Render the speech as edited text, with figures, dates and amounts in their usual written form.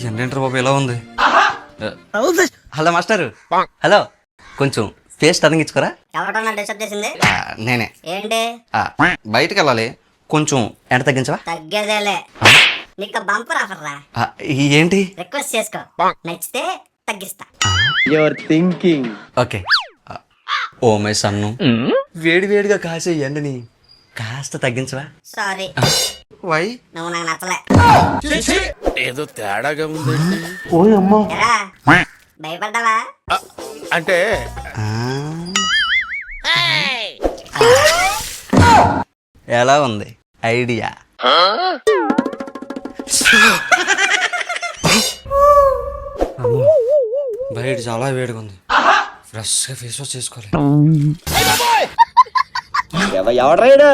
ఏంటంటారు బాబు ఎలా ఉంది? హలో మాస్టర్, హలో కొంచెం పేస్ట్ అదిగించుకోరా. ఎవరన్నా డిస్టర్బ్ చేసింది? నేనే. ఏంటి? బయటకు వెళ్ళాలి, కొంచెం ఎండ తగ్గించవా? తగ్గేదేలే. నీకు బంపర్ ఆఫర్ రా. ఏంటి? రిక్వెస్ట్ చేసుకో, నచ్చితే తగ్గిస్తా. Your thinking. Okay. Oh my son, వేడి వేడిగా కాసే ఎండని కాస్త తగ్గించవా? సారీ. వై? నువ్వు నాకు నచ్చలే. ఏదో తేడాగా ఉందండి. ఎరా, భయపడ్డావా? అంటే ఎలా ఉంది ఐడియా? బయట చాలా వేడిగా ఉంది, ఫ్రెష్ గా ఫేస్ వాష్ చేసుకోవాలి. ఎవడ్రైడా